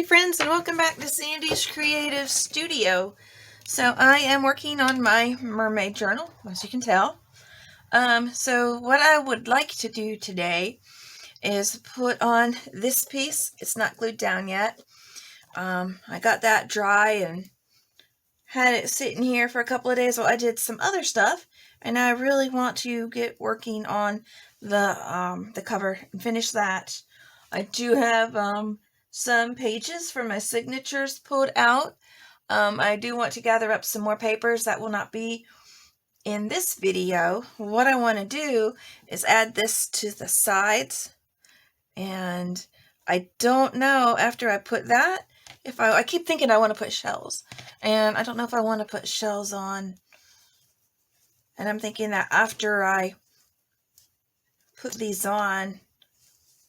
Namaste friends, and welcome back to Sandy's Creative Studio. So I am working on my mermaid journal, as you can tell. So what I would like to do today is put on this piece. It's not glued down yet. I got that dry and had it sitting here for a couple of days while I did some other stuff, and I really want to get working on the cover and finish that. I do have some pages for my signatures pulled out. I do want to gather up some more papers. That will not be in this video. What I want to do is add this to the sides, and I don't know after I put that if I keep thinking I want to put shells, and I don't know if I want to put shells on, and I'm thinking that after I put these on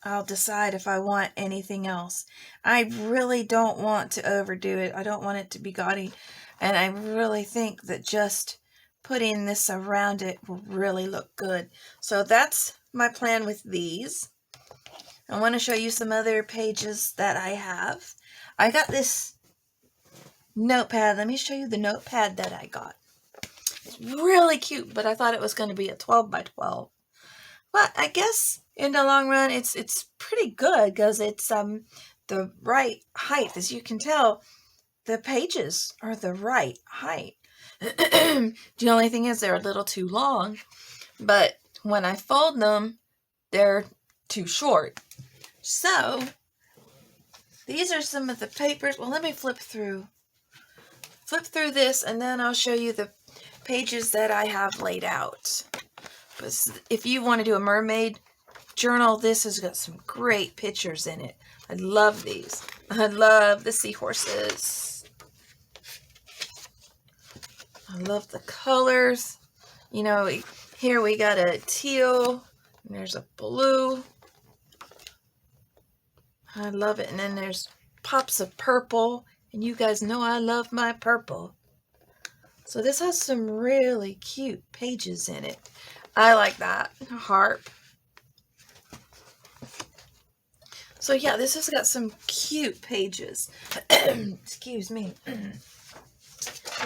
I'll decide if I want anything else. I really don't want to overdo it. I don't want it to be gaudy. And I really think that just putting this around it will really look good. So that's my plan with these. I want to show you some other pages that I have. I got this notepad. Let me show you the notepad that I got. It's really cute, but I thought it was going to be a 12 by 12. But I guess in the long run, it's pretty good because it's the right height. As you can tell, the pages are the right height. The only thing is they're a little too long, but when I fold them, they're too short. So these are some of the papers. Well, let me flip through this, and then I'll show you the pages that I have laid out. If you want to do a mermaid journal, this has got some great pictures in it. I love these. I love the seahorses. I love the colors. You know, here we got a teal, and there's a blue. I love it. And then there's pops of purple, and you guys know I love my purple. So this has some really cute pages in it. I like that. A harp. So yeah, this has got some cute pages. Excuse me. And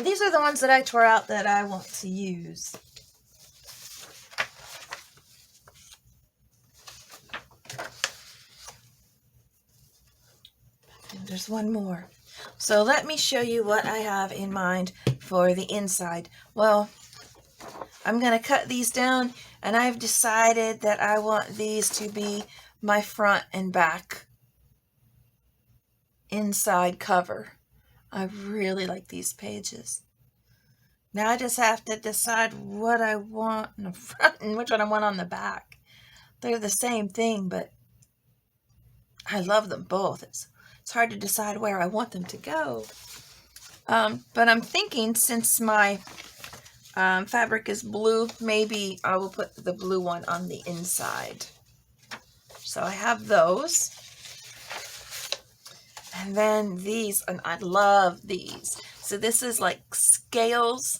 these are the ones that I tore out that I want to use. And there's one more. So let me show you what I have in mind for the inside. Well, I'm going to cut these down, and I've decided that I want these to be my front and back inside cover. I really like these pages. Now I just have to decide what I want in the front and which one I want on the back. They're the same thing, but I love them both. It's hard to decide where I want them to go. But I'm thinking, since my fabric is blue, maybe I will put the blue one on the inside. So I have those. And then these, and I love these. So this is like scales.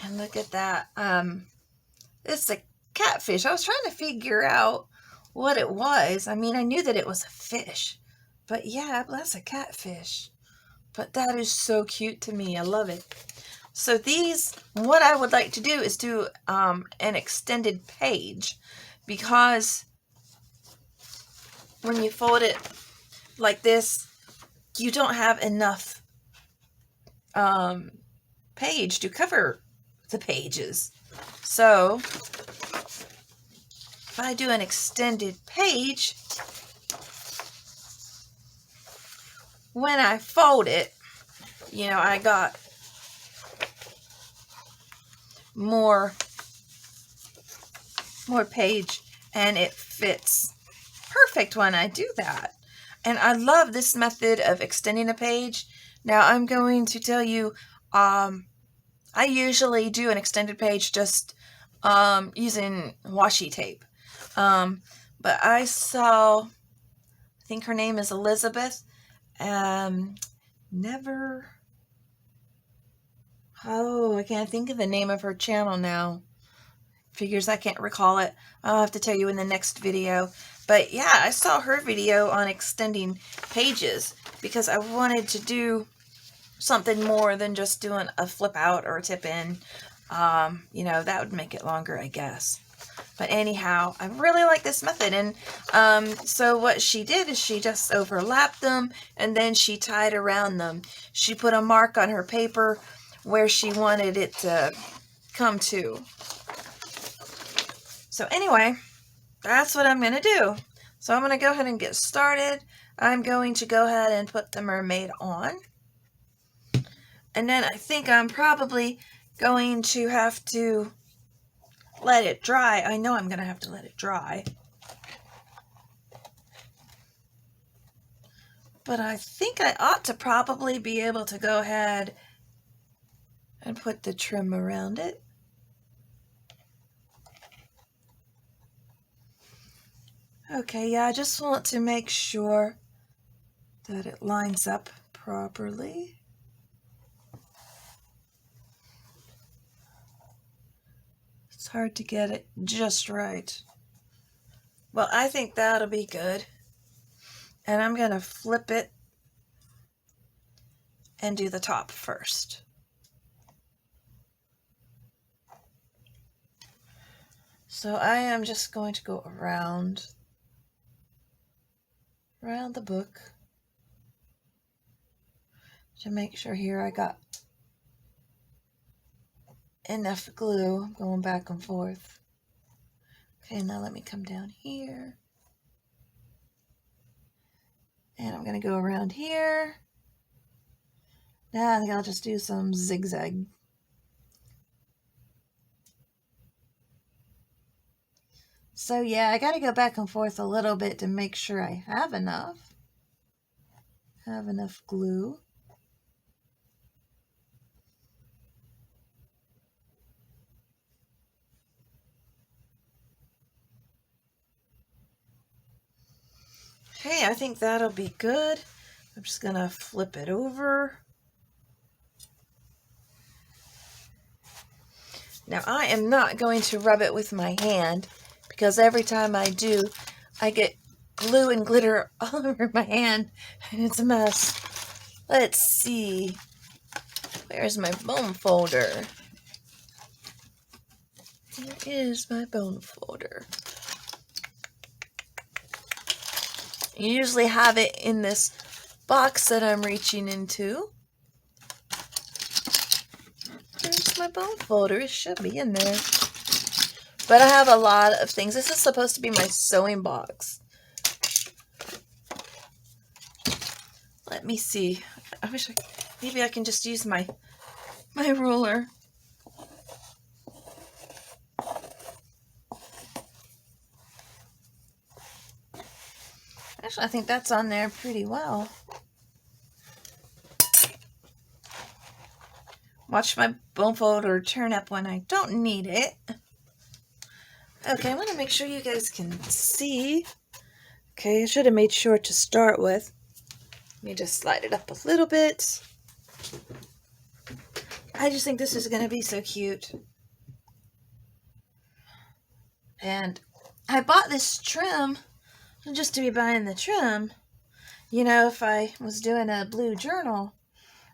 And look at that. It's a catfish. I was trying to figure out what it was. I mean, I knew that it was a fish. But yeah, that's a catfish. But that is so cute to me. I love it. So these, what I would like to do is do an extended page, because when you fold it like this, you don't have enough page to cover the pages. So if I do an extended page, when I fold it, you know, I got more page, and it fits perfect when I do that. And I love this method of extending a page. Now I'm going to tell you, I usually do an extended page just using washi tape. But I saw, I think her name is Elizabeth, I can't think of the name of her channel now. figures I can't recall it. I'll have to tell you in the next video. But yeah, I saw her video on extending pages because I wanted to do something more than just doing a flip out or a tip in. You know, that would make it longer, I guess. But anyhow, I really like this method. And so what she did is she just overlapped them and then she tied around them. She put a mark on her paper where she wanted it to come to. So anyway, that's what I'm going to do. So I'm going to go ahead and get started. I'm going to go ahead and put the mermaid on. And then I think I'm probably going to have to let it dry. I know I'm going to have to let it dry. But I think I ought to probably be able to go ahead and put the trim around it. Okay, yeah, I just want to make sure that it lines up properly. It's hard to get it just right. Well, I think that'll be good. And I'm going to flip it and do the top first. So I am just going to go around the book to make sure here I got enough glue going back and forth. Okay, now let me come down here. And I'm going to go around here. Now I think I'll just do some zigzag. So yeah, I got to go back and forth a little bit to make sure I have enough glue. Okay, I think that'll be good. I'm just going to flip it over. Now I am not going to rub it with my hand because every time I do, I get glue and glitter all over my hand and it's a mess. Let's see. Where's my bone folder? Here is my bone folder. You usually have it in this box that I'm reaching into. There's my bone folder. It should be in there. But I have a lot of things. This is supposed to be my sewing box. Let me see. I wish maybe I can just use my ruler. Actually, I think that's on there pretty well. Watch my bone folder turn up when I don't need it. Okay, I want to make sure you guys can see. Okay, I should have made sure to start with. Let me just slide it up a little bit. I just think this is going to be so cute. And I bought this trim just to be buying the trim. You know, if I was doing a blue journal,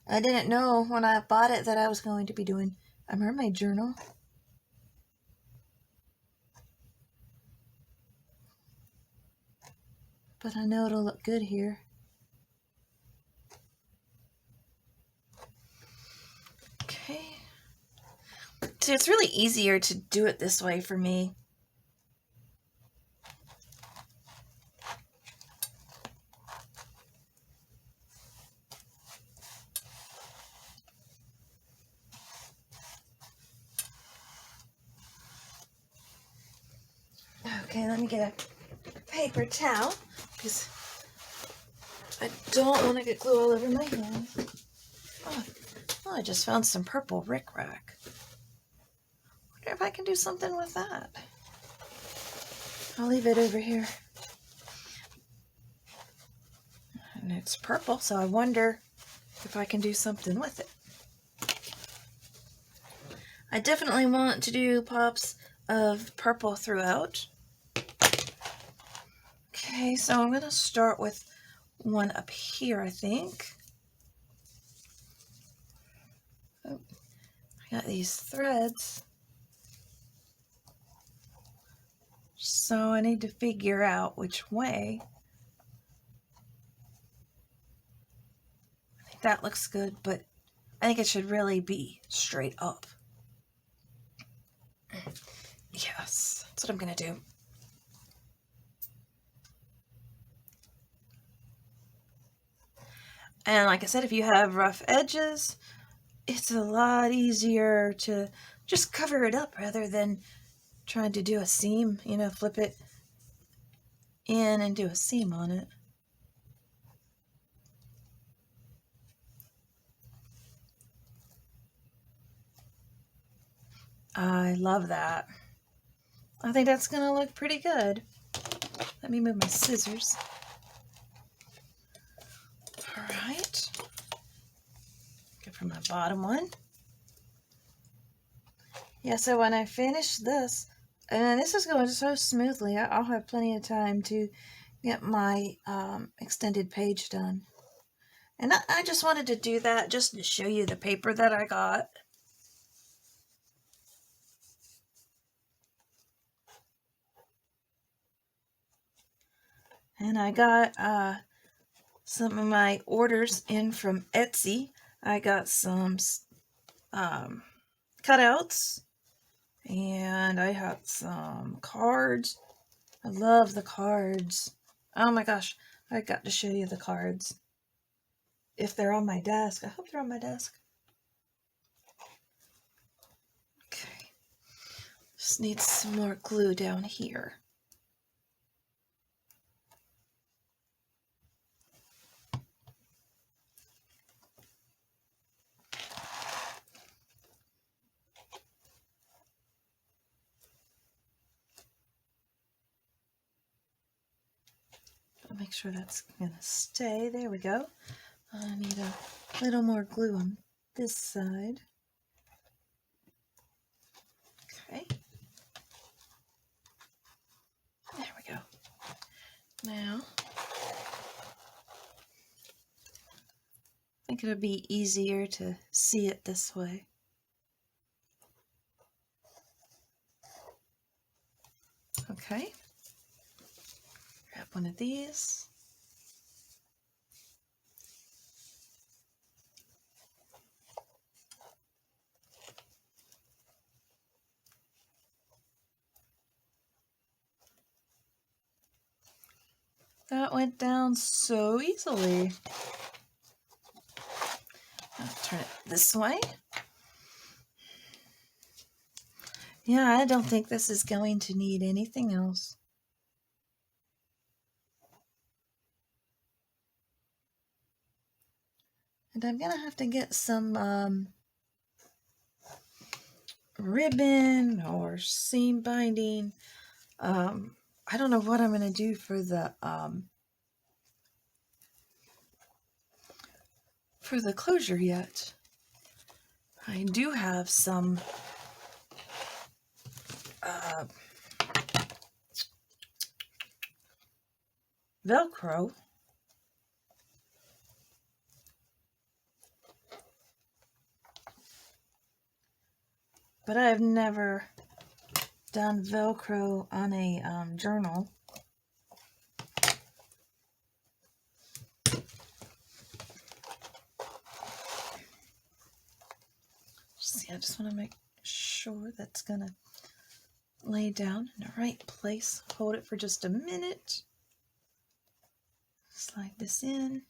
I didn't know when I bought it that I was going to be doing a mermaid journal. But I know it'll look good here. Okay. See, it's really easier to do it this way for me. Okay, let me get a paper towel because I don't want to get glue all over my hands. Oh, I just found some purple rickrack. Wonder if I can do something with that. I'll leave it over here. And it's purple, so I wonder if I can do something with it. I definitely want to do pops of purple throughout. Okay, so I'm going to start with one up here, I think. Oh, I got these threads. So I need to figure out which way. I think that looks good, but I think it should really be straight up. Yes, that's what I'm going to do. And like I said, if you have rough edges, it's a lot easier to just cover it up rather than trying to do a seam, you know, flip it in and do a seam on it. I love that. I think that's going to look pretty good. Let me move my scissors. All right. Go for my bottom one. Yeah, so when I finish this, and this is going so smoothly, I'll have plenty of time to get my extended page done. And I just wanted to do that just to show you the paper that I got. And I got some of my orders in from Etsy. I got some cutouts, and I got some cards. I love the cards. Oh my gosh, I got to show you the cards. If they're on my desk. I hope they're on my desk. Okay. Just need some more glue down here. I'll make sure that's gonna stay. There we go. I need a little more glue on this side. Okay. There we go. Now, I think it'll be easier to see it this way. Okay. Grab one of these. That went down so easily. I'll turn it this way. Yeah, I don't think this is going to need anything else. And I'm gonna have to get some ribbon or seam binding. I don't know what I'm gonna do for the closure yet. I do have some Velcro. But I've never done Velcro on a journal. See, I just want to make sure that's gonna lay down in the right place. Hold it for just a minute. Slide this in.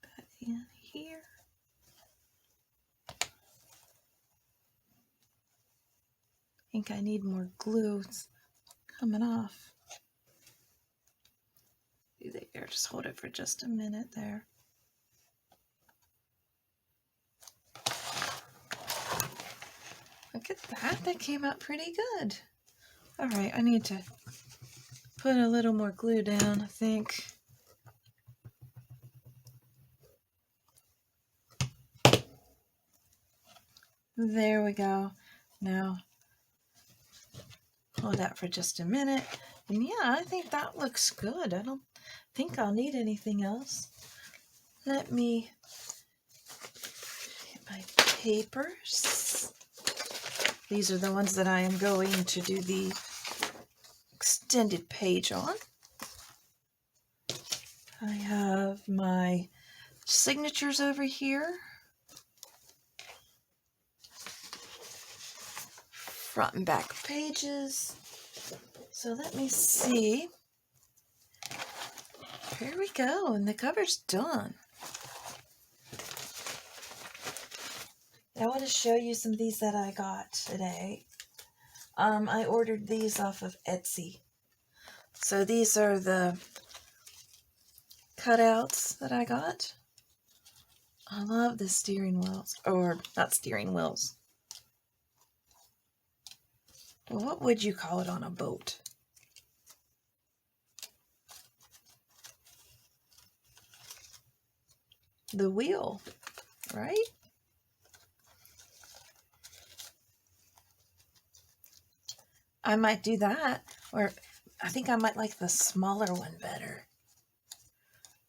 That in here. I think I need more glue. It's coming off. There, just hold it for just a minute there. Look at that, that came out pretty good. All right, I need to put a little more glue down, I think. There we go. Now, hold that for just a minute. And yeah, I think that looks good. I don't think I'll need anything else. Let me get my papers. These are the ones that I am going to do the extended page on. I have my signatures over here. Front and back pages. So let me see. Here we go, and the cover's done. I want to show you some of these that I got today. I ordered these off of Etsy. So these are the cutouts that I got. I love the steering wheels, or not steering wheels. Well, what would you call it on a boat? The wheel, right? I might do that, or I think I might like the smaller one better.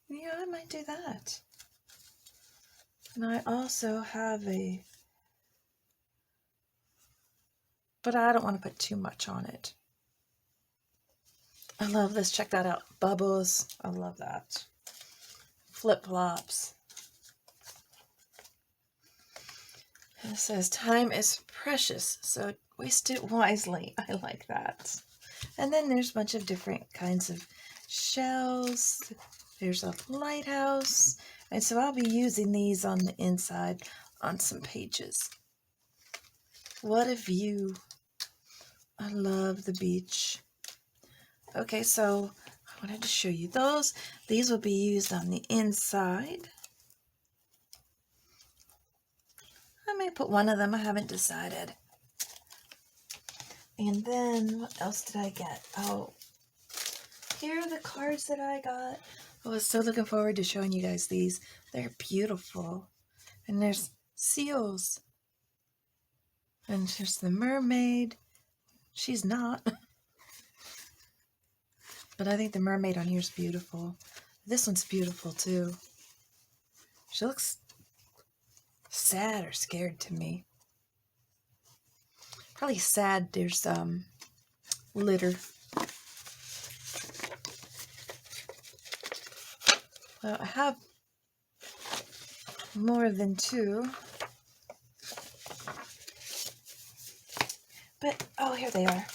Yeah, I might do that. And I also have a, but I don't want to put too much on it. I love this. Check that out. Bubbles. I love that. Flip-flops. It says time is precious, so waste it wisely. I like that. And then there's a bunch of different kinds of shells. There's a lighthouse. And so I'll be using these on the inside on some pages. What a view. I love the beach. Okay, so I wanted to show you those. These will be used on the inside. I may put one of them. I haven't decided. And then what else did I get? Oh, here are the cards that I got. I was so looking forward to showing you guys these. They're beautiful. And there's seals. And there's the mermaid. She's not. But I think the mermaid on here is beautiful. This one's beautiful too. She looks sad or scared to me. Probably sad. There's litter. Well, I have more than two. But, oh, here they are.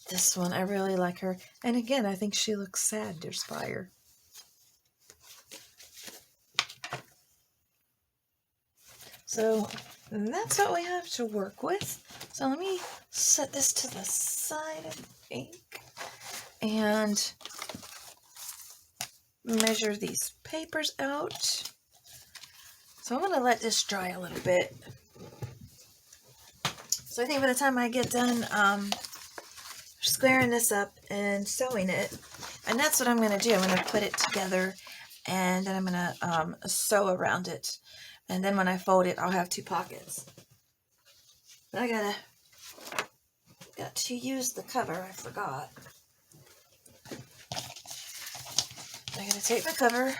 This one, I really like her. And again, I think she looks sad. There's fire. So that's what we have to work with. So let me set this to the side, I think, and measure these papers out. So I'm going to let this dry a little bit. So I think by the time I get done squaring this up and sewing it, and that's what I'm going to do. I'm going to put it together, and then I'm going to sew around it. And then when I fold it, I'll have two pockets. But I got to use the cover. I forgot. I got to take the cover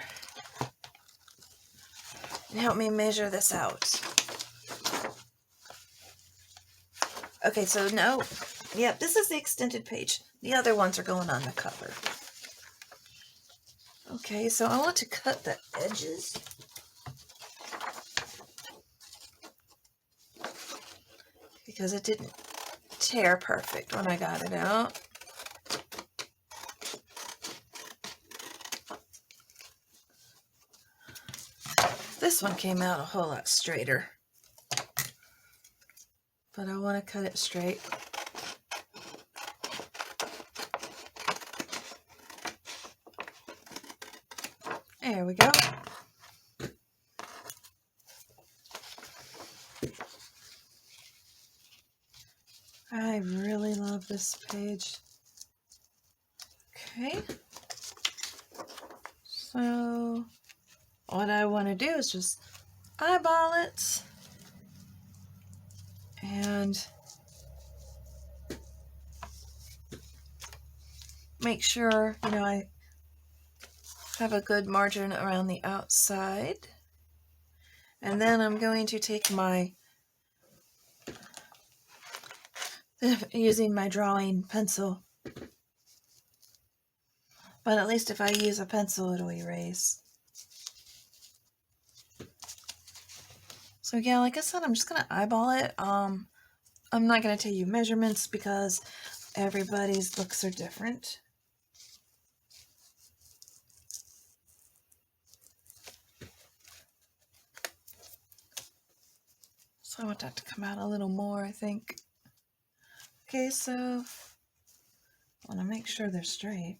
and help me measure this out. Okay, so no. Yep, this is the extended page. The other ones are going on the cover. Okay, so I want to cut the edges. Because it didn't tear perfect when I got it out. This one came out a whole lot straighter. But I want to cut it straight. There we go. I really love this page. Okay. So what I want to do is just eyeball it and make sure, you know, I have a good margin around the outside. And then I'm going to take my, using my drawing pencil. But at least if I use a pencil, it'll erase. So yeah, like I said, I'm just going to eyeball it. I'm not going to tell you measurements because everybody's books are different. So I want that to come out a little more, I think. Okay, so I want to make sure they're straight.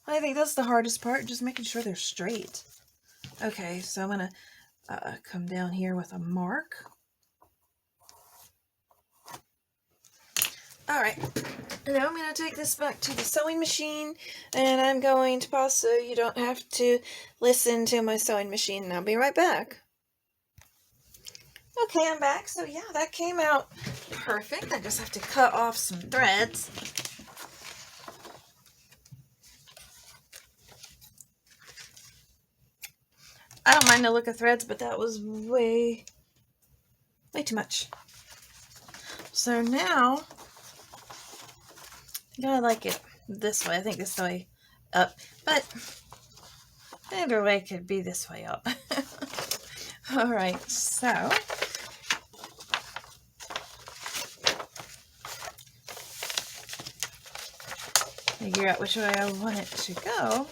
I think that's the hardest part, just making sure they're straight. Okay, so I'm going to come down here with a mark. Alright, now I'm going to take this back to the sewing machine, and I'm going to pause so you don't have to listen to my sewing machine, and I'll be right back. Okay, I'm back. So yeah, that came out perfect. I just have to cut off some threads. I don't mind the look of threads, but that was way too much. So now, I like it this way. I think this way up, but either way could be this way up. All right, so figure out which way I want it to go.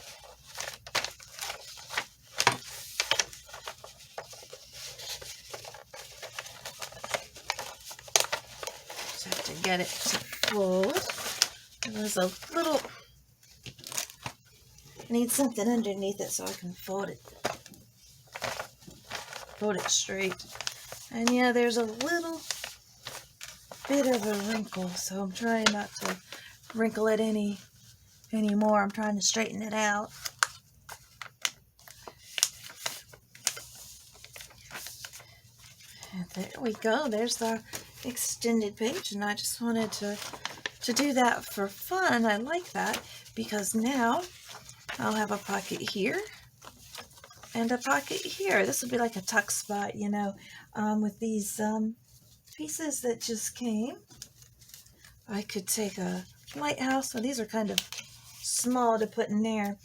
Just have to get it to fold. There's a little, I need something underneath it so I can fold it straight. And yeah, there's a little bit of a wrinkle, so I'm trying not to wrinkle it anymore. I'm trying to straighten it out. And there we go. There's the extended page, and I just wanted to do that for fun. I like that because now I'll have a pocket here and a pocket here. This will be like a tuck spot, you know, with these pieces that just came. I could take a lighthouse. So these are kind of small to put in there.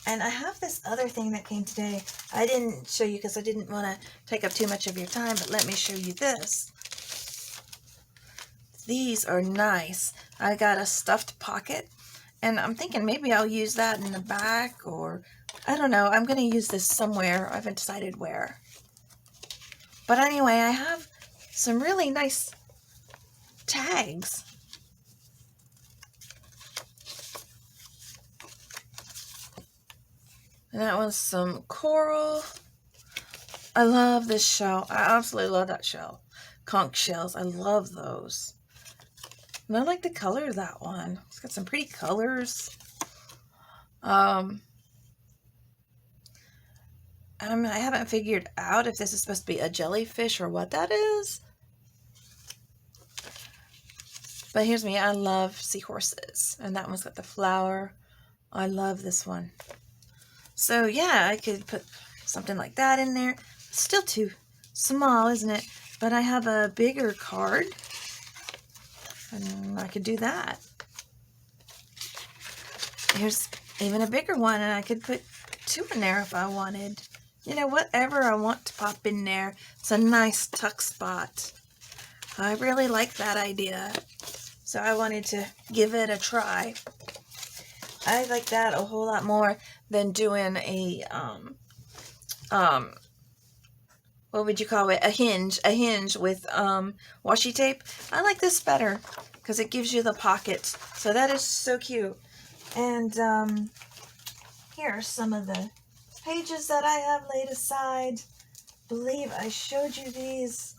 And I have this other thing that came today. I didn't show you because I didn't want to take up too much of your time, but let me show you this. These are nice. I got a stuffed pocket, and I'm thinking maybe I'll use that in the back, or I don't know. I'm going to use this somewhere. I haven't decided where. But anyway, I have some really nice tags. And that one's some coral. I love this shell. I absolutely love that shell. Conch shells. I love those. And I like the color of that one. It's got some pretty colors. I haven't figured out if this is supposed to be a jellyfish or what that is. But here's me. I love seahorses. And that one's got the flower. I love this one. So yeah, I could put something like that in there. Still too small, isn't it? But I have a bigger card. And I could do that. Here's even a bigger one, and I could put two in there if I wanted. You know, whatever I want to pop in there. It's a nice tuck spot. I really like that idea. So I wanted to give it a try. I like that a whole lot more than doing a, what would you call it? A hinge with, washi tape. I like this better because it gives you the pockets. So that is so cute. And, here are some of the pages that I have laid aside. I believe I showed you these,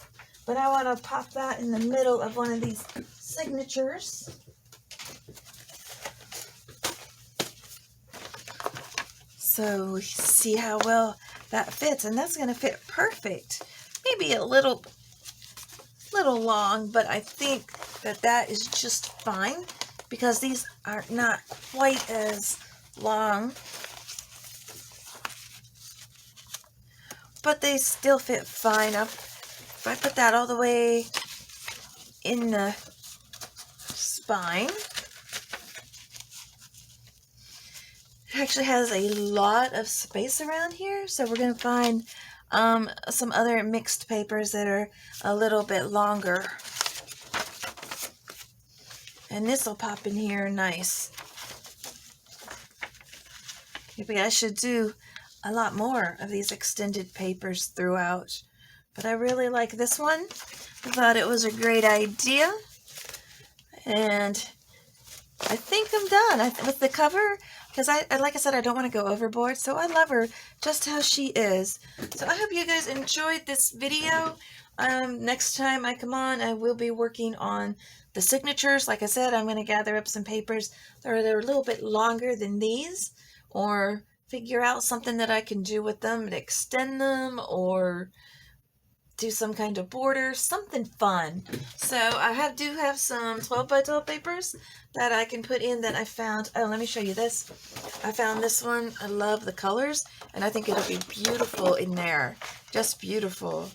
but I want to pop that in the middle of one of these signatures. So see how well that fits, and that's going to fit perfect. Maybe a little long, but I think that is just fine because these are not quite as long, but they still fit fine. If I put that all the way in the spine, it actually has a lot of space around here, so we're going to find some other mixed papers that are a little bit longer. And this will pop in here nice. Maybe I should do a lot more of these extended papers throughout. But I really like this one. I thought it was a great idea. And I think I'm done with the cover. Because like I said, I don't want to go overboard. So I love her just how she is. So I hope you guys enjoyed this video. Next time I come on, I will be working on the signatures. Like I said, I'm going to gather up some papers that are a little bit longer than these. Or figure out something that I can do with them and extend them. Or do some kind of border, something fun. So I do have some 12 by 12 papers that I can put in that I found. Oh, let me show you this. I found this one. I love the colors, and I think it'll be beautiful in there. Just beautiful.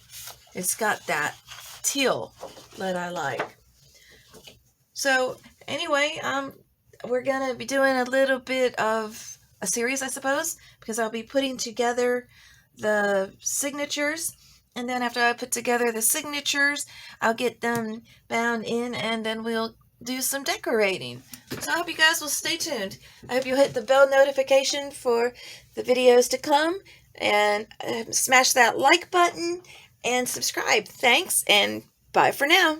It's got that teal that I like. So anyway, we're gonna be doing a little bit of a series, I suppose, because I'll be putting together the signatures. And then after I put together the signatures, I'll get them bound in, and then we'll do some decorating. So I hope you guys will stay tuned. I hope you'll hit the bell notification for the videos to come, and smash that like button and subscribe. Thanks, and bye for now.